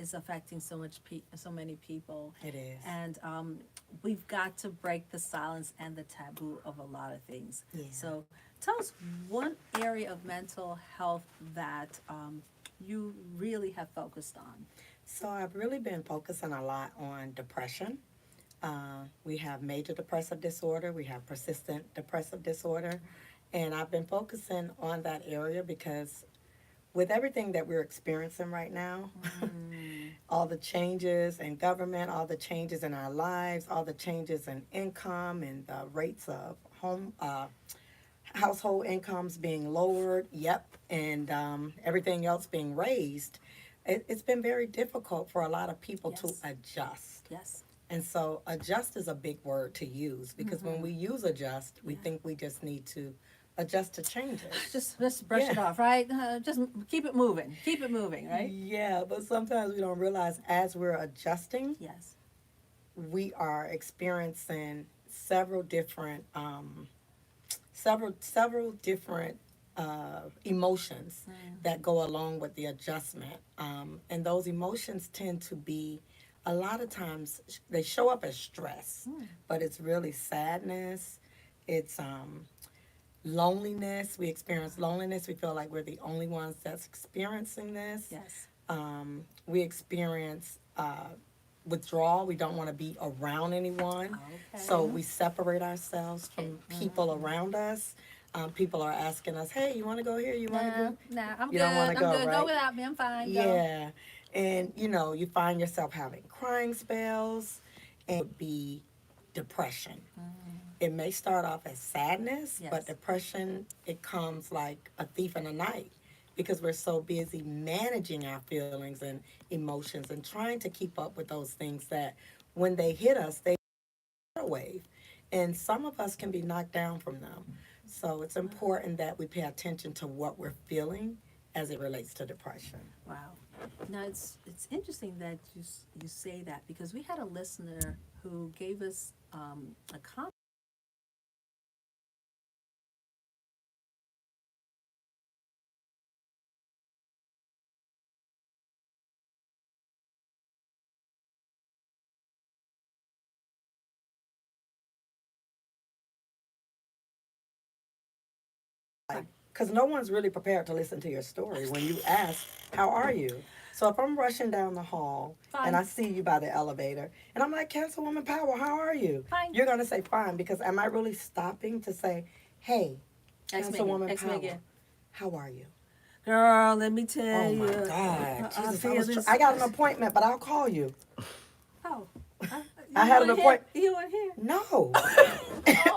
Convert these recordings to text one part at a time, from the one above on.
is affecting so many people. It is. And we've got to break the silence and the taboo of a lot of things. Yeah. So tell us one area of mental health that you really have focused on. So I've really been focusing a lot on depression. We have major depressive disorder, we have persistent depressive disorder, and I've been focusing on that area because with everything that we're experiencing right now, all the changes in government, all the changes in our lives, all the changes in income and the rates of household incomes being lowered, and everything else being raised, it's been very difficult for a lot of people to Yes. adjust. Yes. And so adjust is a big word to use because when we use adjust, we think we just need to adjust to changes. Just brush it Yeah. off, right? Just keep it moving. Keep it moving, right? Yeah, but sometimes we don't realize as we're adjusting, Yes. we are experiencing several different emotions that go along with the adjustment, and those emotions tend to be a lot of times they show up as stress, but it's really sadness. It's loneliness. We experience loneliness. We feel like we're the only ones that's experiencing this. Yes. We experience withdrawal. We don't want to be around anyone. Okay. So we separate ourselves from people around us. People are asking us, hey, you want to go here? You want to go? Nah, I'm You good. don't wanna I'm go, good. right? Go without me. I'm fine. Go. Yeah. And, you find yourself having crying spells and be depression. It may start off as sadness, Yes. but depression, it comes like a thief in the night because we're so busy managing our feelings and emotions and trying to keep up with those things that when they hit us, they a wave. And some of us can be knocked down from them. So it's important that we pay attention to what we're feeling as it relates to depression. Wow. Now it's interesting that you say that because we had a listener who gave us a comment. Because no one's really prepared to listen to your story when you ask, how are you? So if I'm rushing down the hall Fine. and I see you by the elevator and I'm like, Councilwoman Powell, how are you? Fine. You're going to say fine because am I really stopping to say, hey, Councilwoman Powell, Megan. how are you? Girl, let me tell Oh you. my God. I Jesus, feel this. I got an appointment, but I'll call you. Oh. I had an appointment. You weren't here? No.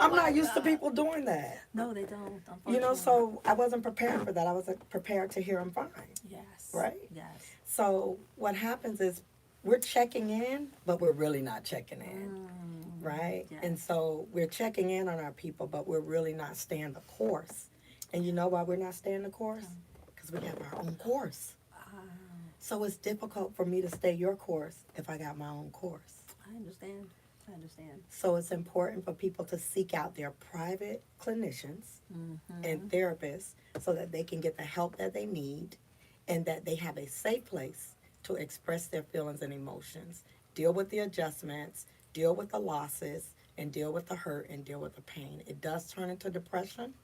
I'm not used to people doing that. No, they don't. Unfortunately. So I wasn't prepared for that. I wasn't prepared to hear I'm fine. Yes. Right? Yes. So what happens is we're checking in, but we're really not checking in, right? Yes. And so we're checking in on our people, but we're really not staying the course. And you know why we're not staying the course? Because we have our own course. So it's difficult for me to stay your course if I got my own course. I understand. So it's important for people to seek out their private clinicians and therapists so that they can get the help that they need and that they have a safe place to express their feelings and emotions, deal with the adjustments, deal with the losses, and deal with the hurt and deal with the pain. It does turn into depression,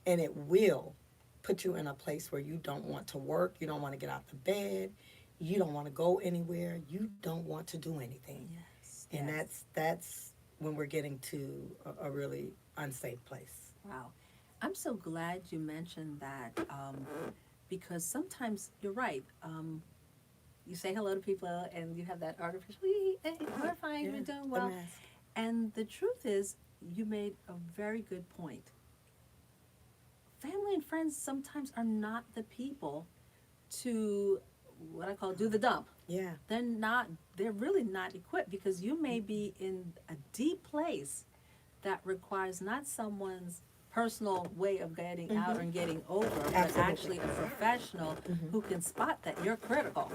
and it will put you in a place where you don't want to work, you don't want to get out the bed, you don't want to go anywhere, you don't want to do anything. Yes. And yes. that's when we're getting to a really unsafe place. Wow. I'm so glad you mentioned that because sometimes you're right. You say hello to people and you have that artificial, hey, we're fine, Yeah, we're doing the well. mask. And the truth is, you made a very good point. Family and friends sometimes are not the people to, what I call, do the dump. Yeah. They're really not equipped because you may be in a deep place that requires not someone's personal way of getting out and getting over, but Absolutely. actually a professional who can spot that you're critical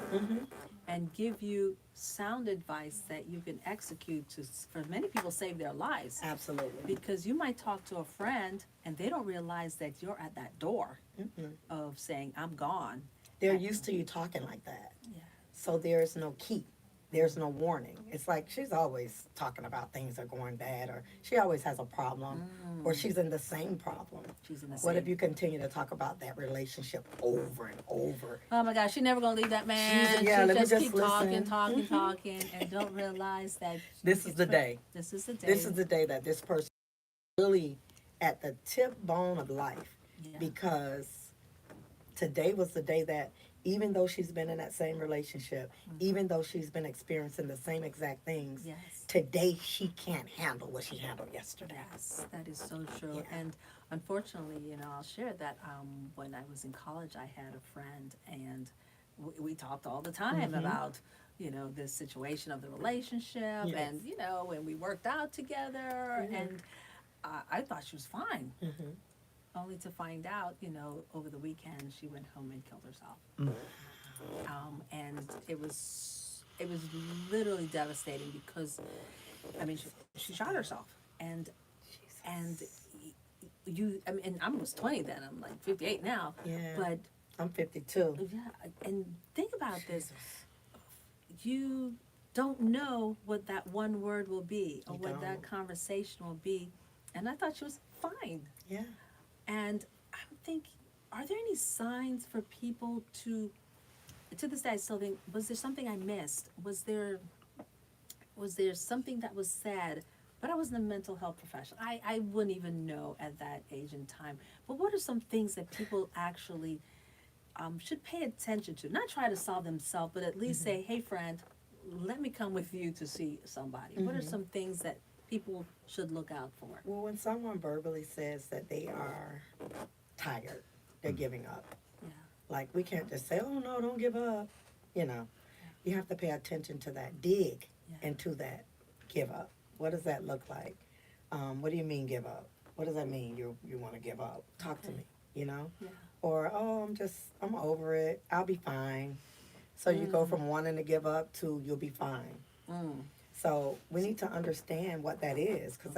and give you sound advice that you can execute to, for many people, save their lives. Absolutely. Because you might talk to a friend and they don't realize that you're at that door of saying, I'm gone. They're used to you talking like that. Yeah. So there's no keep. There's no warning. It's like she's always talking about things are going bad, or she always has a problem, or she's in the same problem. She's in the What same. if you continue to talk about that relationship over and over? Oh my gosh, she's never gonna leave that man. Yeah, She let me just just keep listen. talking, and don't realize that This is the day. This is the day. This is the day that this person is really at the tip bone of life, Yeah. because today was the day that even though she's been in that same relationship, even though she's been experiencing the same exact things, Yes. today she can't handle what she handled yesterday. Yes, that is so true. Yeah. And unfortunately, I'll share that when I was in college, I had a friend, and we talked all the time about, this situation of the relationship, Yes. and, when we worked out together, and I thought she was fine. Mm-hmm. Only to find out, over the weekend, she went home and killed herself. And it was literally devastating because, she shot herself, and and I was 20 then. I'm like 58 now. Yeah. But I'm 52. yeah, and think about this. You don't know what that one word will be, or You what that don't. conversation will be, and I thought she was fine. Yeah. And I'm thinking, are there any signs for people to this day I still think, was there something I missed? Was there something that was said? But I wasn't a mental health professional. I wouldn't even know at that age and time. But what are some things that people actually should pay attention to? Not try to solve themselves, but at least say, hey, friend, let me come with you to see somebody. What are some things that people should look out for? Well, when someone verbally says that they are tired, they're giving up. Yeah. Like, we can't just say, oh, no, don't give up. You have to pay attention to that. Dig into that. Give up. What does that look like? What do you mean give up? What does that mean? You want to give up? Talk to me, Yeah. Or, oh, I'm over it. I'll be fine. So you go from wanting to give up to you'll be fine. So we need to understand what that is, because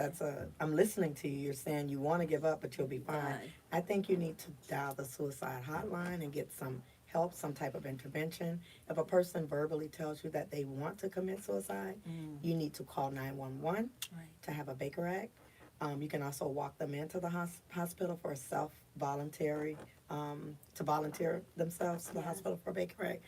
I'm listening to you. You're saying you want to give up, but you'll be fine. Right. I think you need to dial the suicide hotline and get some help, some type of intervention. If a person verbally tells you that they want to commit suicide, you need to call 911 Right. to have a Baker Act. You can also walk them into the hospital for a self-voluntary, to volunteer themselves to the hospital for a Baker Act.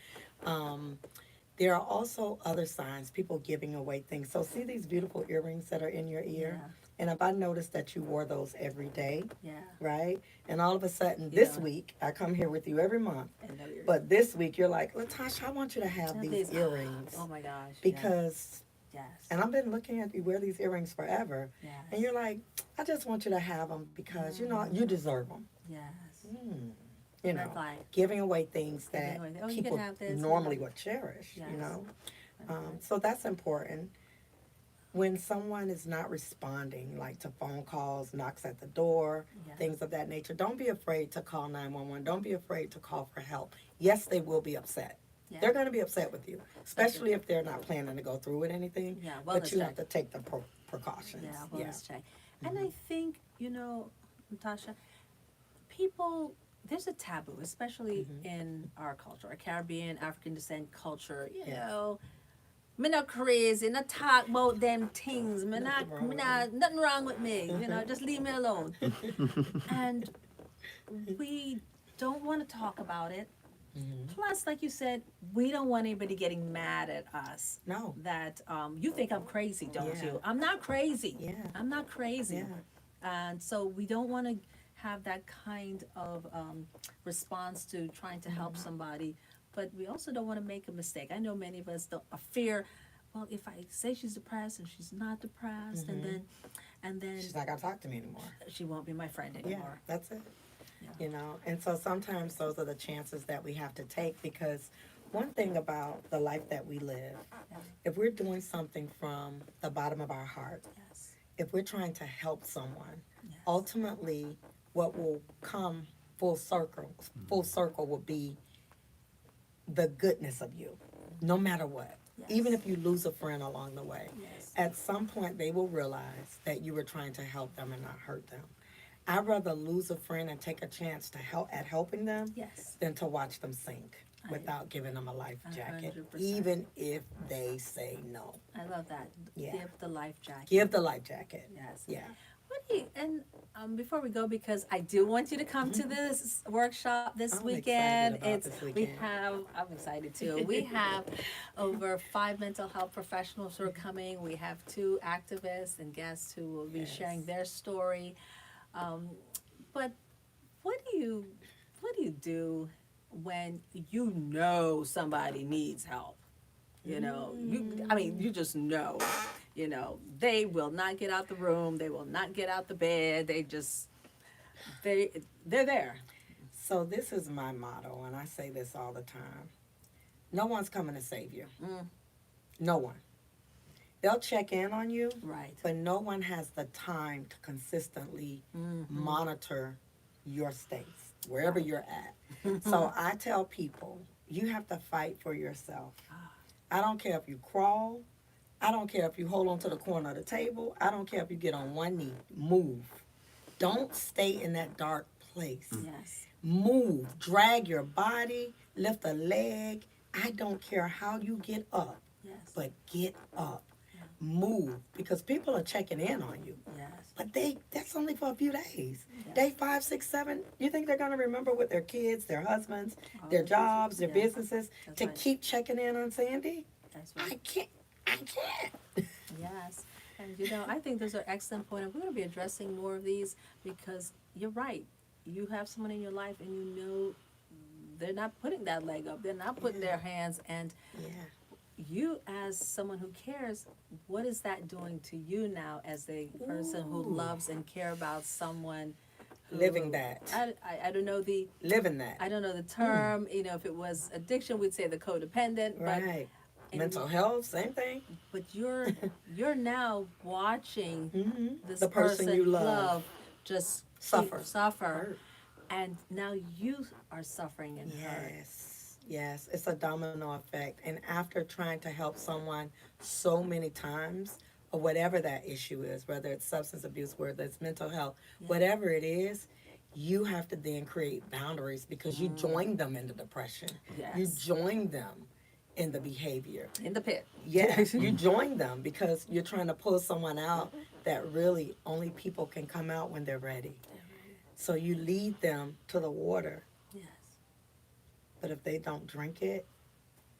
There are also other signs, people giving away things. So see these beautiful earrings that are in your ear? Yeah. And if I noticed that you wore those every day, Yeah. right? And all of a sudden this Yeah. week, I come here with you every month, I know you're. but this week you're like, Latasha, I want you to have Have these these- earrings. Oh my gosh. Because, Yes. and I've been looking at you wear these earrings forever, Yes. and you're like, I just want you to have them because, you deserve them. Yes. You That's know, like, giving away things Giving that away, "Oh, you can people have this," normally yeah. would cherish, Yes. So that's important. When someone is not responding, like to phone calls, knocks at the door, Yeah. things of that nature, don't be afraid to call 911. Don't be afraid to call for help. Yes, they will be upset. Yeah. They're going to be upset with you, especially if they're not planning to go through with anything. Yeah, but wellness you check. have to take the precautions. Yeah, wellness check. And I think, Natasha, there's a taboo, especially in our culture, our Caribbean, African descent culture, me not crazy, not talk about them things, nothing wrong with me, just leave me alone. And we don't want to talk about it. Plus, like you said, we don't want anybody getting mad at us. No. That you think I'm crazy, don't Yeah. you? I'm not crazy. Yeah. I'm not crazy. Yeah. And so we don't want to have that kind of response to trying to help somebody, but we also don't want to make a mistake. I know many of us don't fear. Well, if I say she's depressed and she's not depressed, and then She's not going to talk to me anymore. she won't be my friend Yeah, anymore. that's it. Yeah. And so sometimes those are the chances that we have to take, because one thing about the life that we live, Yeah. if we're doing something from the bottom of our heart, Yes. if we're trying to help someone, Yes. ultimately what will come full circle will be the goodness of you, no matter what. Yes. Even if you lose a friend along the way, Yes. at some point they will realize that you were trying to help them and not hurt them. I'd rather lose a friend and take a chance to helping them Yes. than to watch them sink. without giving them a life jacket, 100%. even if they say no. I love that. Yeah. Give the life jacket. Give the life jacket. Yes. Yeah. What do you, and before we go, because I do want you to come to this workshop this I'm weekend. excited about this We weekend. have, I'm excited too. We have over 5 mental health professionals who are coming. We have 2 activists and guests who will be Yes. sharing their story. But what do you do when you know somebody needs help? You know, you just know, they will not get out the room, they will not get out the bed, they're there. So this is my motto, and I say this all the time. No one's coming to save you. No one. They'll check in on you, Right. but no one has the time to consistently monitor your states, wherever you're at. So I tell people, you have to fight for yourself. I don't care if you crawl. I don't care if you hold on to the corner of the table. I don't care if you get on one knee. Move. Don't stay in that dark place. Yes. Move. Drag your body. Lift a leg. I don't care how you get up, Yes. but get up. Move. Because people are checking in on you. Yes. But that's only for a few days. Yes. Day 5, 6, 7, you think they're going to remember with their kids, their husbands, All their the jobs, their business. businesses, That's to right. keep checking in on Sandy? That's I right. can't. Yes. And I think those are excellent points. We're going to be addressing more of these because you're right. You have someone in your life and you know they're not putting that leg up. They're not putting their hands, and Yeah. you as someone who cares, what is that doing to you now as a person who Ooh. loves and care about someone who, Living that. I don't know the Living that. I don't know the term, if it was addiction we'd say the codependent, Right. and Mental health, same thing. but you're now watching this The person you love just suffer. suffer, and now you are suffering and hurt. Yes, it's a domino effect. And after trying to help someone so many times, or whatever that issue is, whether it's substance abuse, whether it's mental health, whatever it is, you have to then create boundaries because you join them in the depression. Yes. You join them in the behavior. In the pit. Yes, you join them because you're trying to pull someone out that really only people can come out when they're ready. So you lead them to the water, Yes. but if they don't drink it,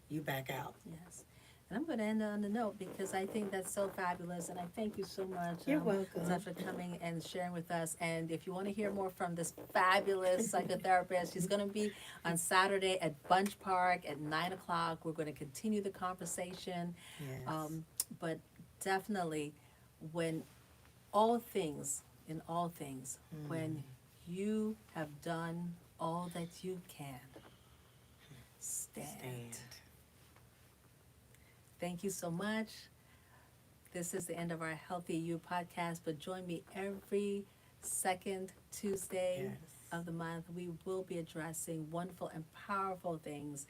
you back out. Yes. And I'm going to end on the note because I think that's so fabulous, and I thank you so much. You're welcome. Seth, for coming and sharing with us. And if you want to hear more from this fabulous psychotherapist, she's going to be on Saturday at Bunch Park at 9:00. We're going to continue the conversation. Yes. But definitely, when all things, when you have done all that you can, stand. Thank you so much. This is the end of our Healthy You podcast, but join me every second Tuesday Yes. of the month. We will be addressing wonderful and powerful things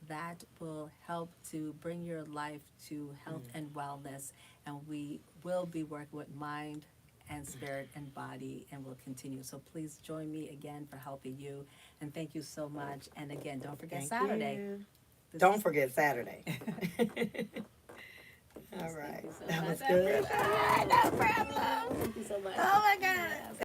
that will help to bring your life to health and wellness. And we will be working with mind and spirit and body, and we'll continue. So please join me again for Healthy You. And thank you so much. And again, don't forget Thank Saturday. you. This Don't is- forget Saturday. All Thank right. you so That much. was I good. appreciate it. No problem. Thank you so much. Oh my God.